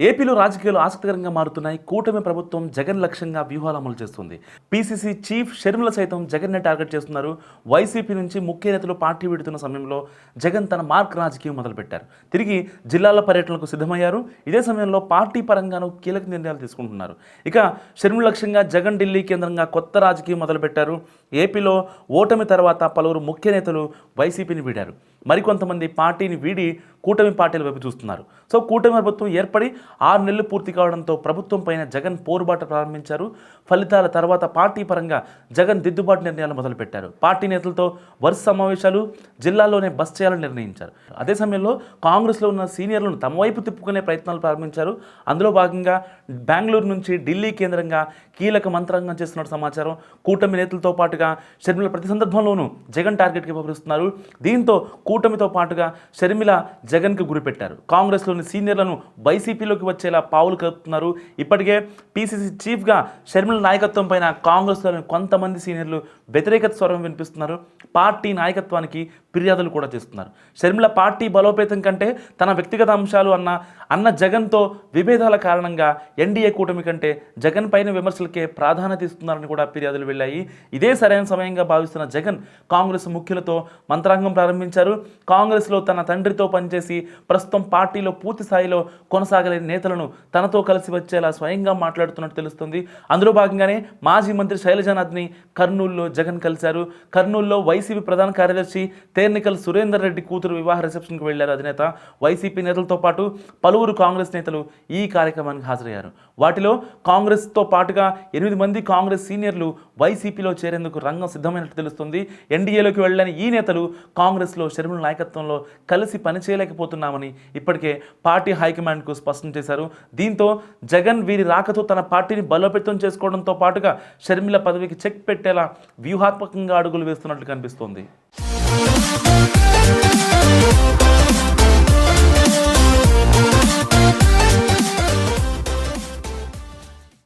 ఏపీలో రాజకీయాలు ఆసక్తికరంగా మారుతున్నాయి. కూటమి ప్రభుత్వం జగన్ లక్ష్యంగా వ్యూహాలు అమలు చేస్తుంది. పీసీసీ చీఫ్ షర్మిల సైతం జగన్నే టార్గెట్ చేస్తున్నారు. వైసీపీ నుంచి ముఖ్య నేతలు పార్టీ విడుతున్న సమయంలో జగన్ తన మార్క్ రాజకీయం మొదలుపెట్టారు. తిరిగి జిల్లాల పర్యటనకు సిద్ధమయ్యారు. ఇదే సమయంలో పార్టీ పరంగానూ కీలక నిర్ణయాలు తీసుకుంటున్నారు. ఇక షర్మిల లక్ష్యంగా జగన్ ఢిల్లీ కేంద్రంగా కొత్త రాజకీయం మొదలుపెట్టారు. ఏపీలో ఓటమి తర్వాత పలువురు ముఖ్య నేతలు వైసీపీని వీడారు. మరికొంతమంది పార్టీని వీడి కూటమి పార్టీల వైపు చూస్తున్నారు. సో కూటమి ప్రభుత్వం ఏర్పడి 6 నెలలు పూర్తి కావడంతో ప్రభుత్వం పైన జగన్ పోరుబాట ప్రారంభించారు. ఫలితాల తర్వాత పార్టీ పరంగా జగన్ దిద్దుబాటు నిర్ణయాలు మొదలుపెట్టారు. పార్టీ నేతలతో వరుస సమావేశాలు, జిల్లాల్లోనే బస్ చేయాలని నిర్ణయించారు. అదే సమయంలో కాంగ్రెస్లో ఉన్న సీనియర్లను తమ వైపు తిప్పుకునే ప్రయత్నాలు ప్రారంభించారు. అందులో భాగంగా బెంగళూరు నుంచి ఢిల్లీ కేంద్రంగా కీలక మంత్రాంగం చేస్తున్నట్టు సమాచారం. కూటమి నేతలతో పాటుగా షర్మిల ప్రతి సందర్భంలోనూ జగన్ టార్గెట్కి వ్యవహరిస్తున్నారు. దీంతో కూటమితో పాటుగా షర్మిల జగన్కు గురిపెట్టారు. కాంగ్రెస్లోని సీనియర్లను వైసీపీలోకి వచ్చేలా పావులు కలుపుతున్నారు. ఇప్పటికే పీసీసీ చీఫ్గా షర్మిల నాయకత్వం పైన కాంగ్రెస్లోని కొంతమంది సీనియర్లు వ్యతిరేకత స్వరం వినిపిస్తున్నారు. పార్టీ నాయకత్వానికి ఫిర్యాదులు కూడా చేస్తున్నారు. షర్మిల పార్టీ బలోపేతం కంటే తన వ్యక్తిగత అంశాలు అన్న జగన్తో విభేదాల కారణంగా ఎన్డీఏ కూటమి కంటే జగన్ పైన విమర్శలకే ప్రాధాన్యత ఇస్తున్నారని కూడా ఫిర్యాదులు వెళ్ళాయి. ఇదే సరైన సమయంగా భావిస్తున్న జగన్ కాంగ్రెస్ ముఖ్యులతో మంత్రాంగం ప్రారంభించారు. కాంగ్రెస్లో తన తండ్రితో పనిచేసి ప్రస్తుతం పార్టీలో పూర్తి స్థాయిలో కొనసాగలేని నేతలను తనతో కలిసి వచ్చేలా స్వయంగా మాట్లాడుతున్నట్టు తెలుస్తుంది. అందులో భాగంగానే మాజీ మంత్రి శైలజానాథ్ని కర్నూలులో జగన్ కలిశారు. కర్నూలులో వైసీపీ ప్రధాన కార్యదర్శి తేర్నికల్ సురేందర్ రెడ్డి కూతురు వివాహ రిసెప్షన్కి వెళ్లారు అధినేత. వైసీపీ నేతలతో పాటు పలువురు కాంగ్రెస్ నేతలు ఈ కార్యక్రమానికి హాజరయ్యారు. వాటిలో కాంగ్రెస్తో పాటుగా 8 మంది కాంగ్రెస్ సీనియర్లు వైసీపీలో చేరేందుకు రంగం సిద్ధమైనట్టు తెలుస్తుంది. ఎన్డీఏలోకి వెళ్ళని ఈ నేతలు కాంగ్రెస్లో షర్మిల నాయకత్వంలో కలిసి పనిచేయలేకపోతున్నామని ఇప్పటికే పార్టీ హైకమాండ్కు స్పష్టం చేశారు. దీంతో జగన్ వీరి రాకతో తన పార్టీని బలోపేతం చేసుకోవడంతో పాటుగా షర్మిల పదవికి చెక్ పెట్టేలా వ్యూహాత్మకంగా అడుగులు వేస్తున్నట్లు కనిపిస్తోంది.